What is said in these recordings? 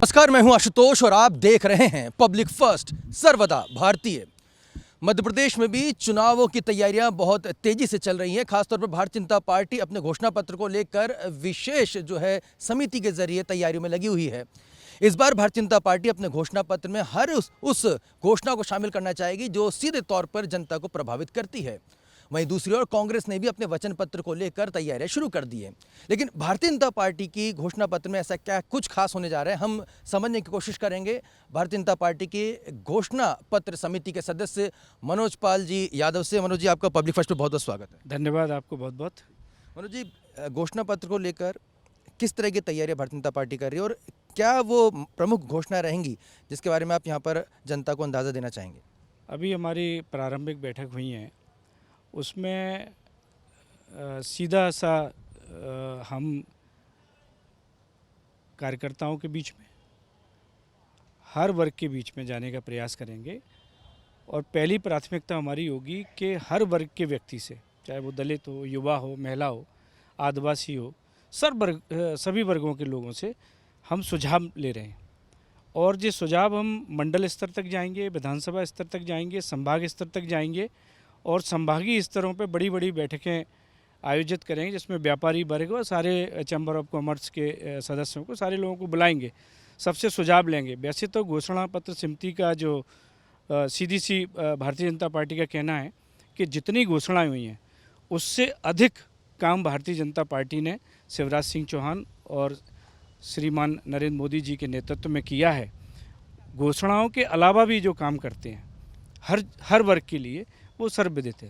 नमस्कार, मैं हूं आशुतोष और आप देख रहे हैं पब्लिक फर्स्ट सर्वदा भारतीय। मध्य प्रदेश में भी चुनावों की तैयारियां बहुत तेजी से चल रही हैं। खासतौर पर भारतीय जनता पार्टी अपने घोषणा पत्र को लेकर विशेष समिति के जरिए तैयारियों में लगी हुई है। इस बार भारतीय जनता पार्टी अपने घोषणा पत्र में हर उस घोषणा को शामिल करना चाहेगी जो सीधे तौर पर जनता को प्रभावित करती है। वहीं दूसरी ओर कांग्रेस ने भी अपने वचन पत्र को लेकर तैयारियां शुरू कर दी है। लेकिन भारतीय जनता पार्टी की घोषणा पत्र में ऐसा क्या कुछ खास होने जा रहा है, हम समझने की कोशिश करेंगे। भारतीय जनता पार्टी की घोषणा पत्र समिति के सदस्य मनोज पाल जी यादव से। मनोज जी, आपका पब्लिक फर्स्ट में बहुत बहुत स्वागत है। धन्यवाद, आपको बहुत बहुत। मनोज जी, घोषणा पत्र को लेकर किस तरह की तैयारियां भारतीय जनता पार्टी कर रही है और क्या वो प्रमुख घोषणा रहेंगी जिसके बारे में आप यहाँ पर जनता को अंदाज़ा देना चाहेंगे? अभी हमारी प्रारंभिक बैठक हुई है, उसमें सीधा सा हम कार्यकर्ताओं के बीच में, हर वर्ग के बीच में जाने का प्रयास करेंगे। और पहली प्राथमिकता हमारी होगी कि हर वर्ग के व्यक्ति से, चाहे वो दलित हो, युवा हो, महिला हो, आदिवासी हो, सभी वर्गों के लोगों से हम सुझाव ले रहे हैं। और ये सुझाव हम मंडल स्तर तक जाएंगे, विधानसभा स्तर तक जाएंगे, संभाग स्तर तक जाएंगे और संभागीय स्तरों पे बड़ी बड़ी बैठकें आयोजित करेंगे, जिसमें व्यापारी वर्ग और सारे चैम्बर ऑफ कॉमर्स के सदस्यों को, सारे लोगों को बुलाएंगे, सबसे सुझाव लेंगे। वैसे तो घोषणा पत्र समिति का जो सीधी सी भारतीय जनता पार्टी का कहना है कि जितनी घोषणाएं हुई हैं उससे अधिक काम भारतीय जनता पार्टी ने शिवराज सिंह चौहान और श्रीमान नरेंद्र मोदी जी के नेतृत्व में किया है। घोषणाओं के अलावा भी जो काम करते हैं हर वर्ग के लिए, वो सर्वविदित है।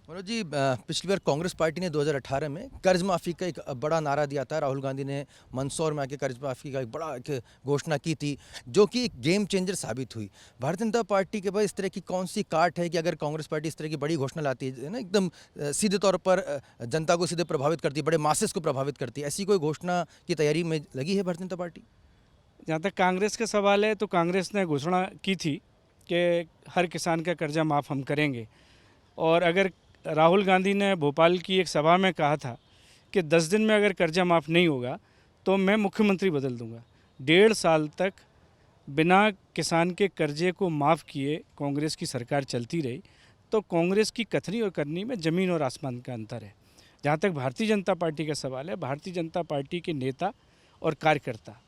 मनोज जी, पिछली बार कांग्रेस पार्टी ने 2018 में कर्ज माफ़ी का एक बड़ा नारा दिया था। राहुल गांधी ने मंदसौर में आके कर्ज माफ़ी का एक घोषणा की थी जो कि एक गेम चेंजर साबित हुई। भारतीय जनता पार्टी के पास इस तरह की कौन सी काट है कि अगर कांग्रेस पार्टी इस तरह की बड़ी घोषणा लाती है ना, एकदम सीधे तौर पर जनता को सीधे प्रभावित करती है, बड़े मासेस को प्रभावित करती है, ऐसी कोई घोषणा की तैयारी में लगी है भारतीय जनता पार्टी? जहाँ तक कांग्रेस का सवाल है, तो कांग्रेस ने घोषणा की थी कि हर किसान का कर्जा माफ़ हम करेंगे। और अगर राहुल गांधी ने भोपाल की एक सभा में कहा था कि 10 दिन में अगर कर्जा माफ़ नहीं होगा तो मैं मुख्यमंत्री बदल दूंगा। 1.5 साल तक बिना किसान के कर्जे को माफ़ किए कांग्रेस की सरकार चलती रही। तो कांग्रेस की कथनी और करनी में ज़मीन और आसमान का अंतर है। जहाँ तक भारतीय जनता पार्टी का सवाल है, भारतीय जनता पार्टी के नेता और कार्यकर्ता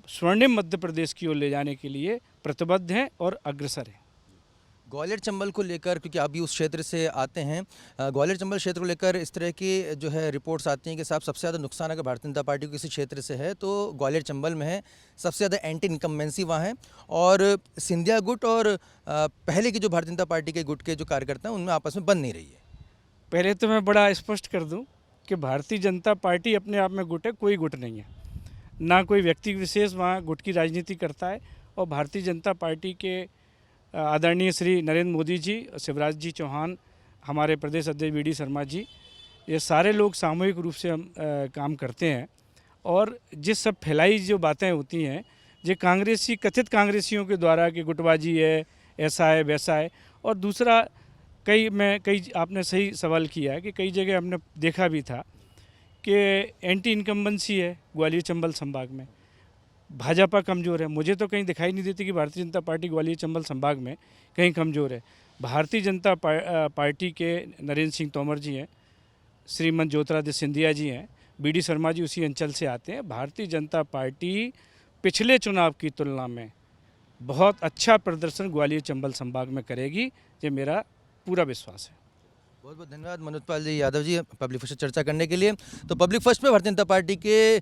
स्वर्णिम मध्य प्रदेश की ओर ले जाने के लिए प्रतिबद्ध हैं और अग्रसर हैं। ग्वालियर चंबल को लेकर, क्योंकि आप भी उस क्षेत्र से आते हैं, ग्वालियर चंबल क्षेत्र को लेकर इस तरह की रिपोर्ट्स आती हैं कि साहब सबसे ज़्यादा नुकसान अगर भारतीय जनता पार्टी को किसी क्षेत्र से है तो ग्वालियर चंबल में है। सबसे ज़्यादा एंटी इनकम्बेंसी वहाँ है और सिंधिया गुट और पहले की जो भारतीय जनता पार्टी के गुट के जो कार्यकर्ता हैं उनमें आपस में बन नहीं रही है। पहले तो मैं बड़ा स्पष्ट कर दूं कि भारतीय जनता पार्टी अपने आप में गुट है, कोई गुट नहीं है, ना कोई व्यक्ति विशेष वहाँ गुट की राजनीति करता है। और भारतीय जनता पार्टी के आदरणीय श्री नरेंद्र मोदी जी, शिवराज जी चौहान, हमारे प्रदेश अध्यक्ष वी डी शर्मा जी, ये सारे लोग सामूहिक रूप से हम काम करते हैं। और जिस सब फैलाई जो बातें होती हैं, ये कांग्रेसी, कथित कांग्रेसियों के द्वारा कि गुटबाजी है, ऐसा है, वैसा है। और दूसरा, कई आपने सही सवाल किया है कि कई जगह हमने देखा भी था कि एंटी इनकम्बेंसी है ग्वालियर चंबल संभाग में, भाजपा कमज़ोर है। मुझे तो कहीं दिखाई नहीं देती कि भारतीय जनता पार्टी ग्वालियर चंबल संभाग में कहीं कमज़ोर है। भारतीय जनता पार्टी के नरेंद्र सिंह तोमर जी हैं, श्रीमती ज्योतिरादित्य सिंधिया जी हैं, वी डी शर्मा जी उसी अंचल से आते हैं। भारतीय जनता पार्टी पिछले चुनाव की तुलना में बहुत अच्छा प्रदर्शन ग्वालियर चंबल संभाग में करेगी, ये मेरा पूरा विश्वास है। बहुत बहुत धन्यवाद मनोज पाल जी यादव जी पब्लिक फर्स्ट चर्चा करने के लिए। तो पब्लिक फर्स्ट में भारतीय जनता पार्टी के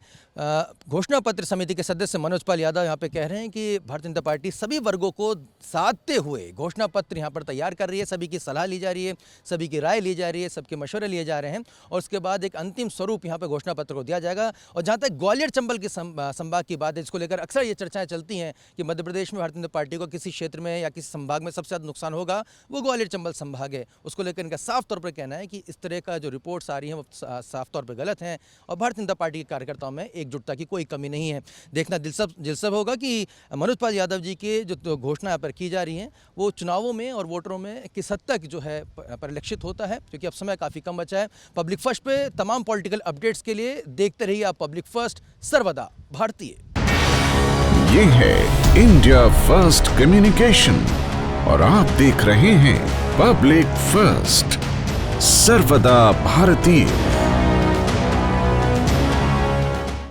घोषणा पत्र समिति के सदस्य मनोज पाल यादव यहाँ पे कह रहे हैं कि भारतीय जनता पार्टी सभी वर्गों को साधते हुए घोषणा पत्र यहाँ पर तैयार कर रही है। सभी की सलाह ली जा रही है, सभी की राय ली जा रही है, सबके मशवरे लिए जा रहे हैं और उसके बाद एक अंतिम स्वरूप यहाँ पर घोषणा पत्र को दिया जाएगा। और जहाँ तक ग्वालियर चंबल के संभाग की बात है, इसको लेकर अक्सर ये चर्चाएँ चलती हैं कि मध्य प्रदेश में भारतीय जनता पार्टी को किसी क्षेत्र में या किसी संभाग में सबसे ज़्यादा नुकसान होगा, वो ग्वालियर चंबल संभाग है। उसको लेकर इनका साफ तौर पर कहना है कि इस तरह का जो रिपोर्ट्स आ रही हैं वो साफ तौर पर गलत हैं और भारतीय जनता पार्टी के कार्यकर्ताओं में एकजुटता की कोई कमी नहीं है। देखना दिलचस्प होगा कि मनोज पाल यादव जी की जो घोषणा यहाँ पर की जा रही हैं वो चुनावों में और वोटरों में किस हद तक परिलक्षित होता है, क्योंकि अब समय काफ़ी कम बचा है। पब्लिक फर्स्ट पे तमाम पॉलिटिकल अपडेट्स के लिए देखते रहिए आप पब्लिक फर्स्ट सर्वदा भारतीय। ये है इंडिया फर्स्ट कम्युनिकेशन और आप देख रहे हैं पब्लिक फर्स्ट, सर्वदा भारतीय।